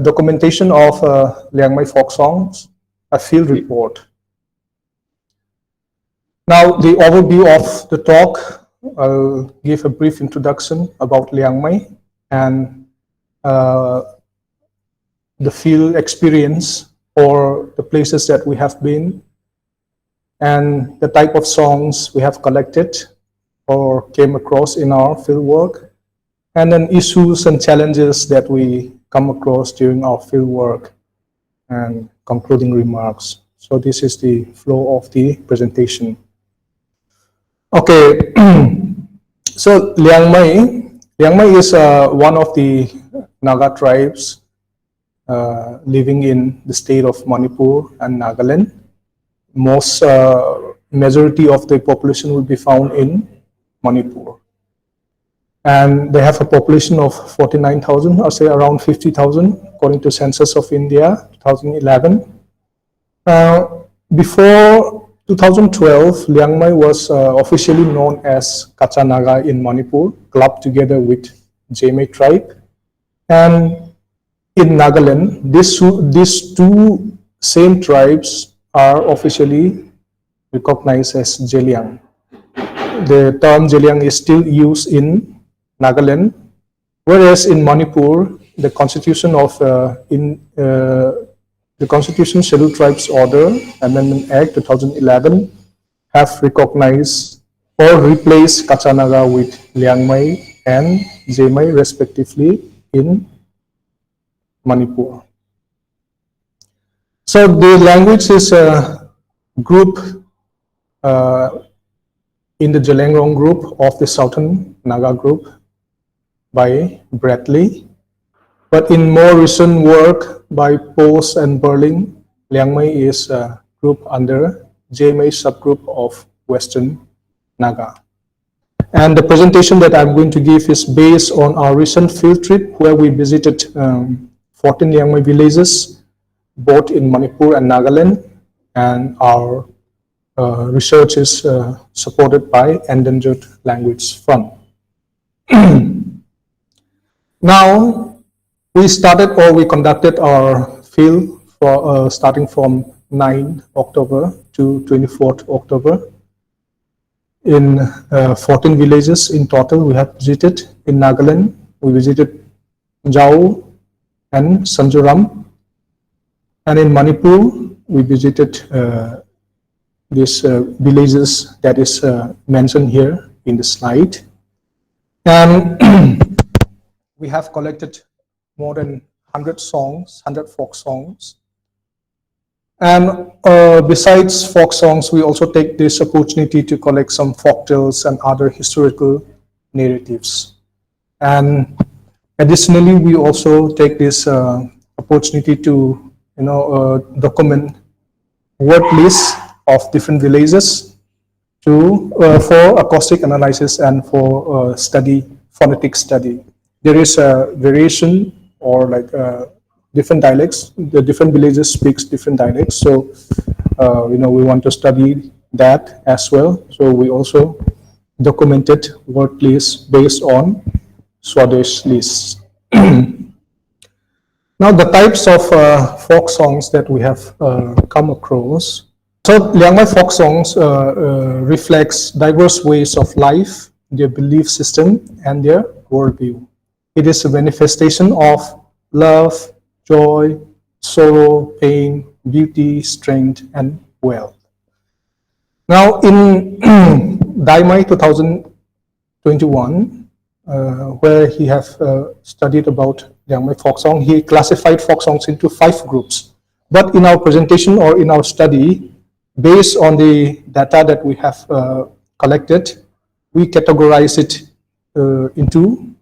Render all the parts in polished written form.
documentation of Liangmai folk songs, a field report. Now, the overview of the talk, I'll give a brief introduction about Liangmai and the field experience or the places that we have been and the type of songs we have collected or came across in our field work, and then issues and challenges that we come across during our field work, and concluding remarks. So this is the flow of the presentation. Okay, so Liangmai is one of the Naga tribes living in the state of Manipur and Nagaland. Most majority of the population will be found in Manipur. And they have a population of 49,000, or say around 50,000, according to Census of India, 2011. Before 2012, Liangmai was officially known as Kacha Naga in Manipur, clubbed together with Jaimai tribe. And in Nagaland, these two same tribes are officially recognized as Jeliang. The term Jeliang is still used in Nagaland, whereas in Manipur, the Constitution of the Constitution Scheduled Tribes Order Amendment Act 2011 have recognized or replaced Kacha Naga with Liangmai and Jaimai respectively in Manipur. So the language is a group in the Jelengrong group of the Southern Naga group by Bradley. But in more recent work by Pose and Berling, Liangmai is a group under Jaimai subgroup of Western Naga. And the presentation that I'm going to give is based on our recent field trip where we visited 14 Liangmai villages, both in Manipur and Nagaland, and our research is supported by Endangered Language Fund. Now, we conducted our field for starting from 9 October to 24th October. In 14 villages in total we have visited. In Nagaland, we visited Jau and Sanjuram. And in Manipur, we visited these villages that is mentioned here in the slide. And we have collected more than 100 songs, 100 folk songs. And besides folk songs, we also take this opportunity to collect some folk tales and other historical narratives. And additionally, we also take this opportunity to document word lists of different villages for acoustic analysis and for phonetic study. There is a variation or like different dialects. The different villages speaks different dialects. So we want to study that as well. So we also documented word lists based on Swadesh lists. Now the types of folk songs that we have come across. So Liangmai folk songs reflects diverse ways of life, their belief system, and their worldview. It is a manifestation of love, joy, sorrow, pain, beauty, strength, and wealth. Now in Daimai 2021, where he have studied about Liangmai folk song, he classified folk songs into 5 groups. But in our presentation or in our study, based on the data that we have collected, we categorize it into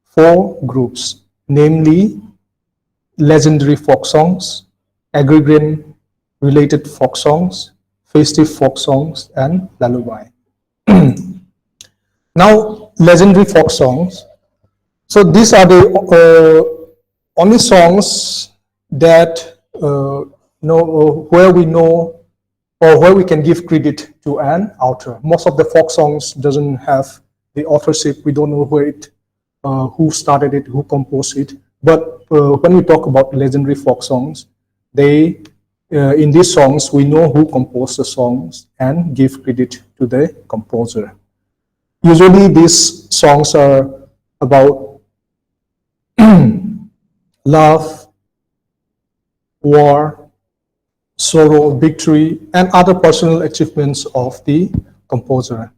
4 groups, namely legendary folk songs, agrarian-related folk songs, festive folk songs, and lullaby. Now, legendary folk songs. So these are the only songs that where we know or where we can give credit to an author. Most of the folk songs doesn't have the authorship. We don't know where it, who started it, who composed it. But when we talk about legendary folk songs, they in these songs we know who composed the songs and give credit to the composer. Usually, these songs are about love, war, sorrow, victory, and other personal achievements of the composer.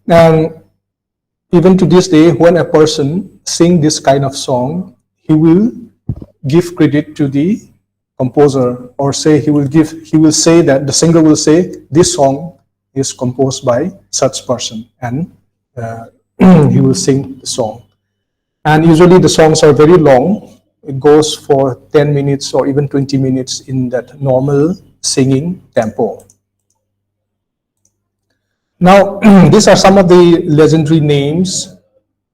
And even to this day, when a person sing this kind of song, he will give credit to the composer, or say he will say that the singer will say this song is composed by such person, and he will sing the song. And usually the songs are very long. It goes for 10 minutes or even 20 minutes in that normal singing tempo. Now, these are some of the legendary names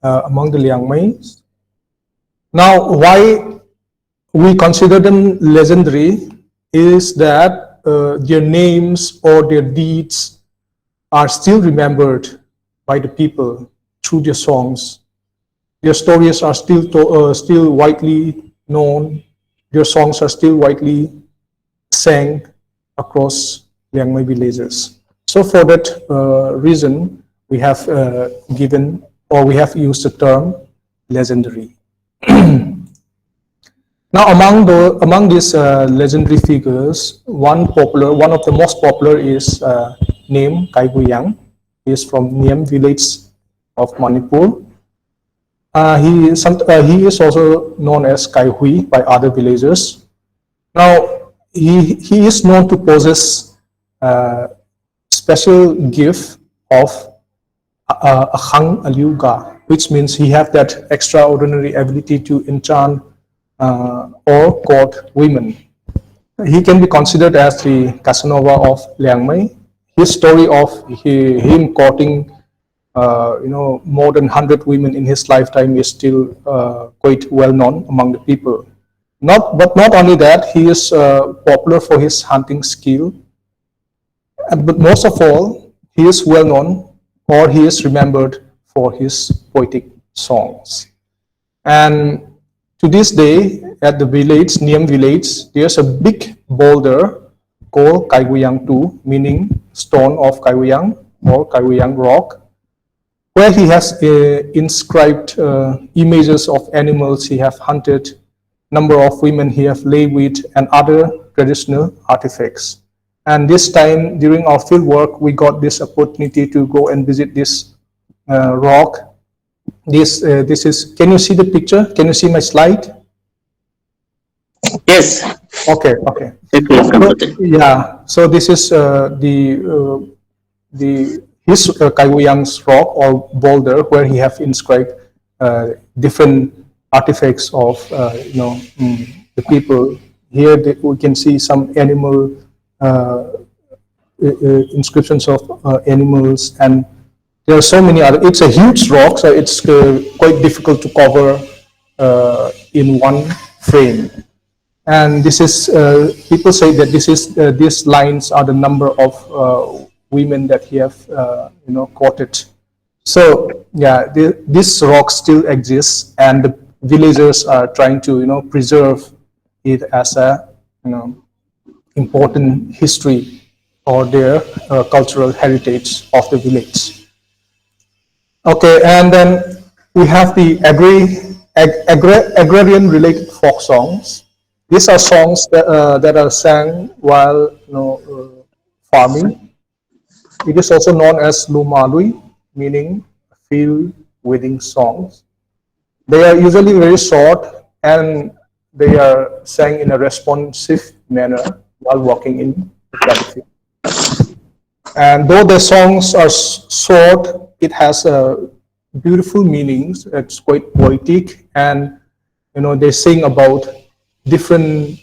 among the Liangmai. Now, why we consider them legendary is that their names or their deeds are still remembered by the people through their songs. Their stories are still widely known. Their songs are still widely sang across Liangmai villages. So for that reason, we have given, or we have used the term legendary. Now, among these legendary figures, one of the most popular is named Kaiyuan. He is from Niem village of Manipur. He is also known as Kai Hui by other villagers. Now, he is known to possess special gift of Ahang Aliuga, which means he has that extraordinary ability to enchant or court women. He can be considered as the Casanova of Liangmai. His story of him courting more than 100 women in his lifetime is still quite well known among the people. But not only that, he is popular for his hunting skill. But most of all, he is well known, or he is remembered for his poetic songs. And to this day, at the village, Niem village, there's a big boulder called Kaiyuan Tu, meaning stone of Kaiyuan or Kaiyuan rock, where he has inscribed images of animals he have hunted, number of women he have lay with, and other traditional artifacts. And this time, during our field work, we got this opportunity to go and visit this rock. This is, can you see the picture? Can you see my slide? Yes. Okay. So this is his Kaiyuan's rock or boulder, where he have inscribed different artifacts of the people. Here we can see some animal inscriptions of animals, and there are so many other. It's a huge rock, so it's quite difficult to cover in one frame. And this is people say that these lines are the number of women that he have courted. So yeah, this rock still exists, and the villagers are trying to preserve it as a important history or their cultural heritage of the village. Okay, and then we have the agrarian related folk songs. These are songs that are sang while farming. It is also known as lumalui, meaning field weeding songs. They are usually very short, and they are sang in a responsive manner while walking in the paddy field. And though the songs are short, it has beautiful meanings. It's quite poetic, and they sing about different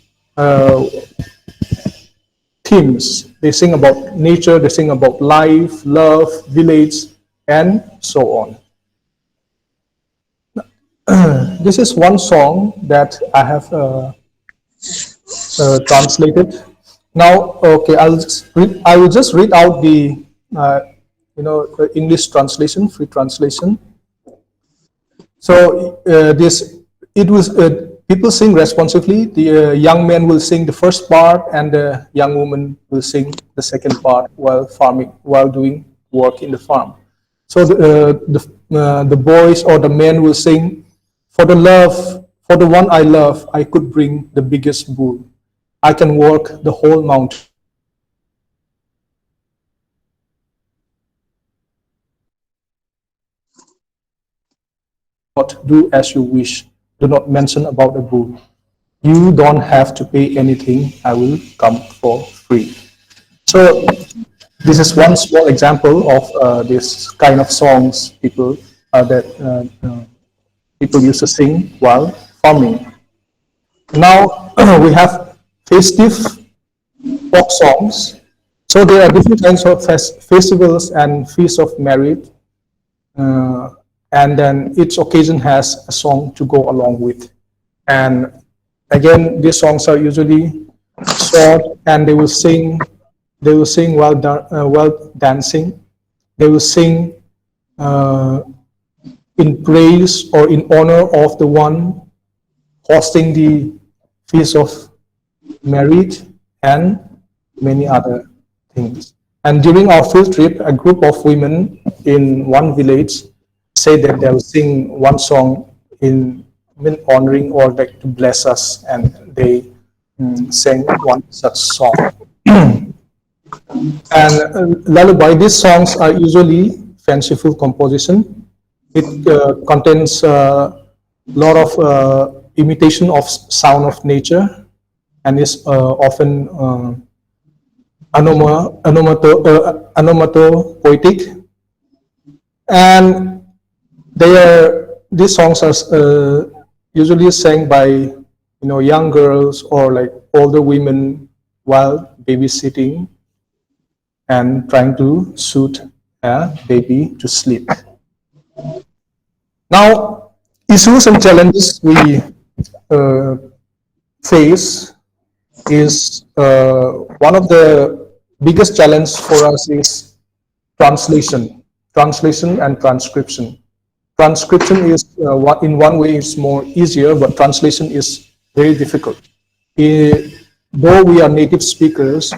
themes. They sing about nature, they sing about life, love, village, and so on. This is one song that I have translated. Now, okay, I will just read out the English translation, free translation. So people sing responsively. The young man will sing the first part, and the young woman will sing the second part while farming, while doing work in the farm. So the boys or the men will sing, "For the love, for the one I love, I could bring the biggest bull. I can walk the whole mountain. But do as you wish. Do not mention about the bull. You don't have to pay anything. I will come for free." So this is one small example of this kind of songs that people used to sing while farming. Now we have festive folk songs. So there are different kinds of festivals and feasts of merit, uh, and then each occasion has a song to go along with. And again, these songs are usually short, and they will sing. They will sing while dancing. They will sing uh, in praise or in honor of the one hosting the feast of merit and many other things. And during our field trip, a group of women in one village said that they will sing one song in honoring or like to bless us, and they sang one such song. And lullaby, these songs are usually fanciful composition. It contains a lot of imitation of sound of nature, and is often onomatopoetic. And these songs are usually sang by young girls or like older women while babysitting and trying to soothe a baby to sleep. Now, issues and challenges we uh, face is one of the biggest challenge for us is translation and transcription. Transcription is in one way is more easier, but translation is very difficult. Though we are native speakers,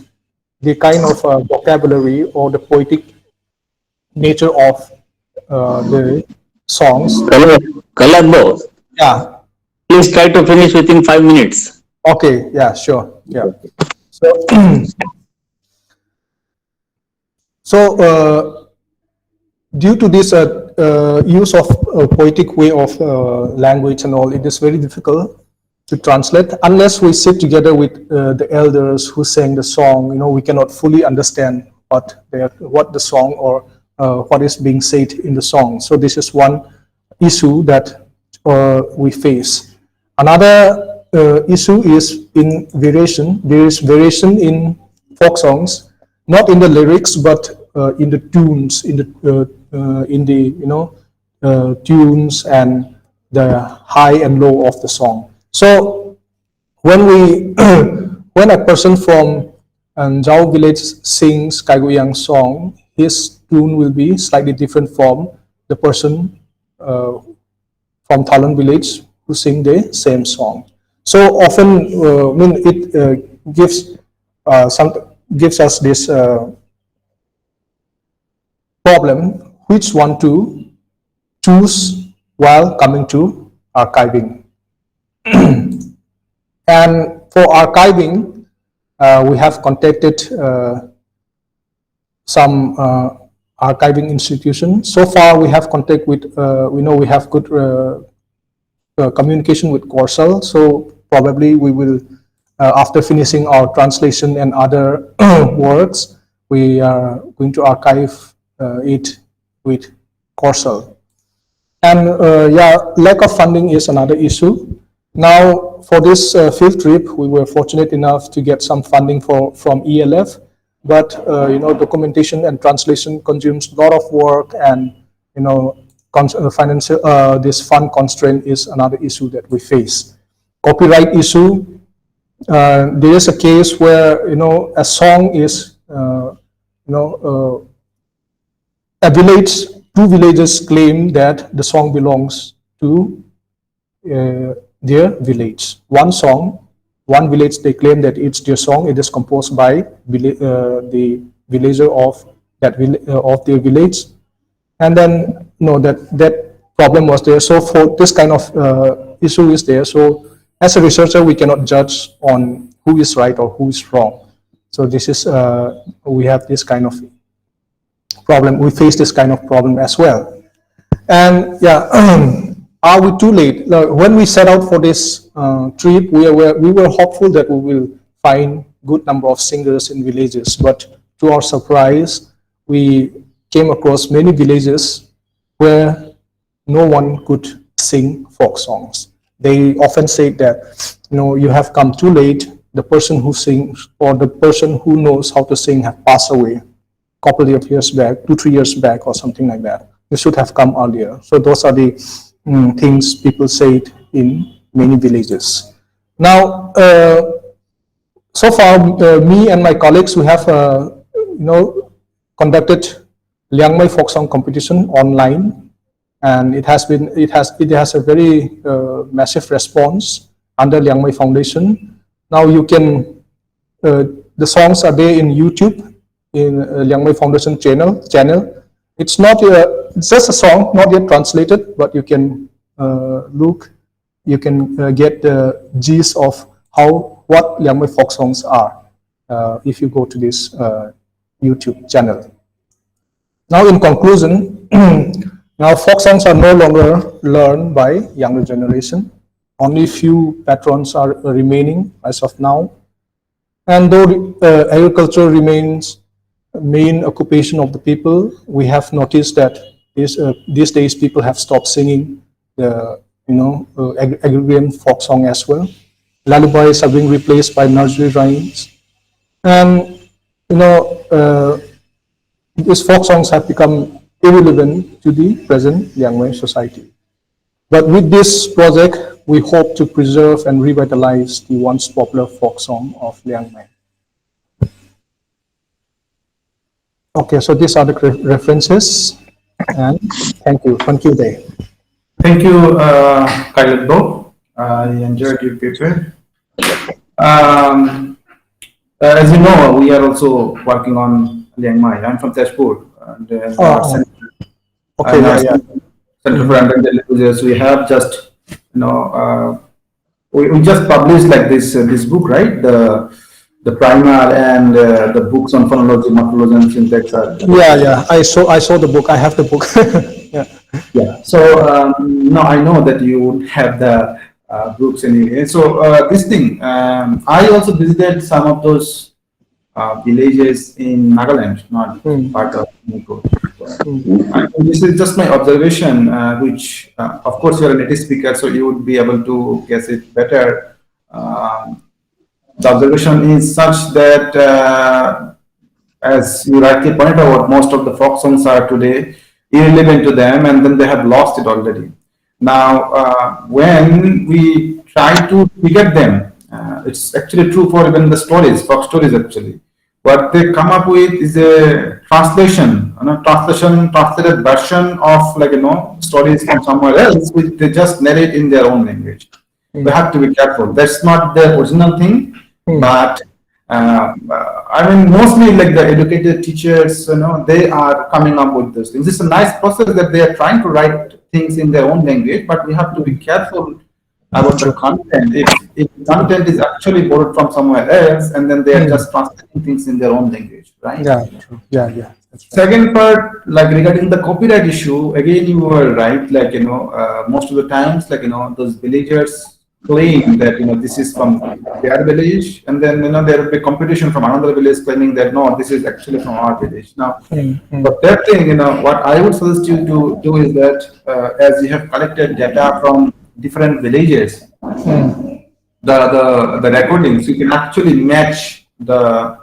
the kind of vocabulary or the poetic nature of the songs. Kalabo, Yeah. please try to finish within 5 minutes. Okay. Yeah. Sure. Yeah. So, so due to this use of poetic way of language and all, it is very difficult to translate unless we sit together with the elders who sang the song. We cannot fully understand what the song or what is being said in the song. So this is one issue that we face. Another issue is in variation. There is variation in folk songs, not in the lyrics, but in the tunes, in the tunes and the high and low of the song. So when we when a person from Jao village sings Kaiyuan song, his tune will be slightly different from the person from Thalan village who sing the same song. So often, it gives some gives us this problem: which one to choose while coming to archiving. And for archiving, we have contacted some archiving institutions. So far, we have contact with, we have good communication with CIIL. So probably we will, after finishing our translation and other works, we are going to archive it with CIIL. And yeah, lack of funding is another issue. Now, for this field trip, we were fortunate enough to get some funding from ELF, but documentation and translation consumes a lot of work, and financial this fund constraint is another issue that we face. Copyright issue. There is a case where a song is two villages claim that the song belongs to their village. One village they claim that it's their song. It is composed by the villager of of their village, and then no, that problem was there. So for this kind of issue is there. So as a researcher, we cannot judge on who is right or who is wrong. So this is we have this kind of problem. We face this kind of problem as well. And yeah, are we too late? When we set out for this trip, we were hopeful that we will find good number of singers in villages. But to our surprise, we came across many villages where no one could sing folk songs. They often say that, you have come too late. The person who sings or the person who knows how to sing have passed away a couple of years back, 2, 3 years back, or something like that. You should have come earlier. So those are the things people say in many villages. Now, so far, me and my colleagues, we have, conducted Liangmai folk song competition online, and it has a very massive response under Liangmai Foundation. Now you can, the songs are there in YouTube in Liangmai Foundation channel. It's not it's just a song, not yet translated, but you can look, you can get the gist of what Liangmai folk songs are if you go to this YouTube channel. Now, in conclusion, now folk songs are no longer learned by younger generation. Only few patrons are remaining as of now. And though agriculture remains main occupation of the people, we have noticed that these days people have stopped singing the agrarian folk song as well. Lullabies are being replaced by nursery rhymes, and these folk songs have become irrelevant to the present Liangmai society. But with this project, we hope to preserve and revitalize the once popular folk song of Liangmai. Okay, so these are the references, and thank you. Thank you, Day. Thank you, Kaiyuan. I enjoyed your paper. As you know, we are also working on Liangmai. I'm from Tezpur, and Okay, yeah. Center for Undergraduate Languages. We have just, we just published like this book, right? The primer and the books on phonology, morphology, and syntax. Yeah. I saw the book. I have the book. Yeah. So no, I know that you have the books anyway. So this thing, I also visited some of those villages in Nagaland, not part of Manipur. This is just my observation, which of course you are a native speaker, so you would be able to guess it better. The observation is such that, as you rightly pointed out, most of the folk songs are today irrelevant to them, and then they have lost it already. Now, when we try to get them, it's actually true for even the stories, folk stories actually. What they come up with is a translated version of stories from somewhere else, which they just narrate in their own language. We have to be careful. That's not the original thing, but I mean, mostly like the educated teachers, they are coming up with those things. It's a nice process that they are trying to write things in their own language, but we have to be careful about the content. If content is actually borrowed from somewhere else, and then they are just translating things in their own language, right? Yeah, true. Yeah. That's right. Second part, like regarding the copyright issue, again, you were right. Like most of the times, like those villagers claim that this is from their village, and then there will be competition from another village claiming that no, this is actually from our village. Now, but that thing, what I would suggest you to do is that as you have collected data from different villages, the recordings, you can actually match the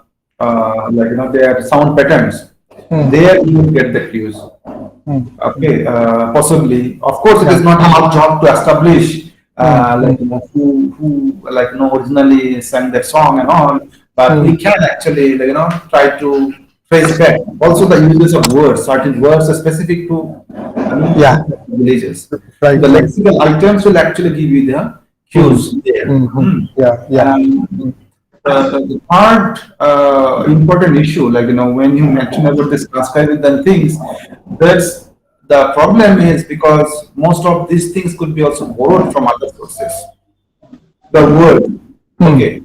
their sound patterns. There you will get the cues. Okay, possibly. Of course, it is not our job to establish who originally sang that song and all, but we can actually try to trace back. Also, the uses of words, certain words are specific to villages. Right. The lexical items will actually give you the cues there. Yeah, yeah. And the third important issue, like, when you mention about this transcribing the things, that's the problem is because most of these things could be also borrowed from other sources. The word, okay,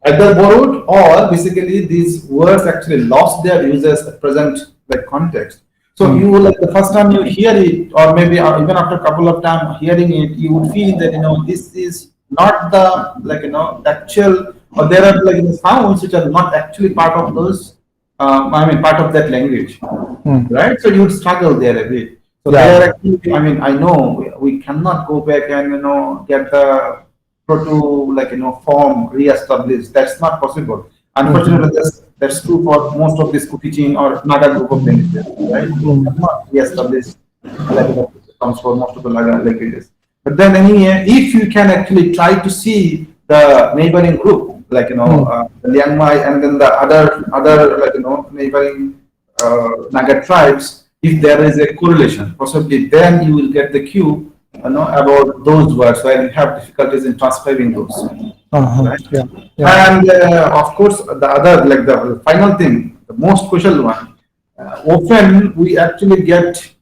either borrowed or basically these words actually lost their users present like context. So you will, like, the first time you hear it, or maybe even after a couple of times hearing it, you would feel that this is not the, like, actual, or there are, like, sounds which are not actually part of those. I mean, part of that language, right? So you would struggle there a bit. So Yeah. there actually, I mean, I know we cannot go back and get the proto, like, form re-established. That's not possible. Unfortunately, that's true for most of this Kuki or Naga group of languages, right? We cannot re-establish, like, comes for most of the Naga languages. But then anyway, if you can actually try to see the neighboring group, like, the Liangmai and then the other like, neighboring Naga tribes, if there is a correlation, possibly then you will get the cue, about those words where you have difficulties in transcribing those. Right? Yeah, yeah. And of course, the other, like, the final thing, the most crucial one, often we actually get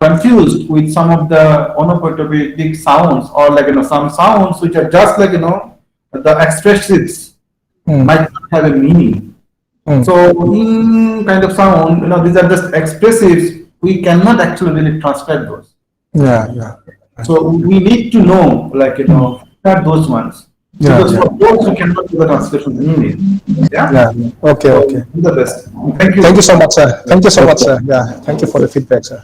confused with some of the onomatopoeic sounds, or, like, some sounds which are just, like, the expressives might not have a meaning. So kind of sound, these are just expressives. We cannot actually really transcribe those. Yeah, yeah. So we need to know, like, what are those ones. Yeah, Because yeah. for those we cannot do the transcription immediately. Yeah. Yeah. Okay, So, okay. do the best. Thank you. Thank you so much, sir. Thank you so much, sir. Yeah. Thank you for the feedback, sir.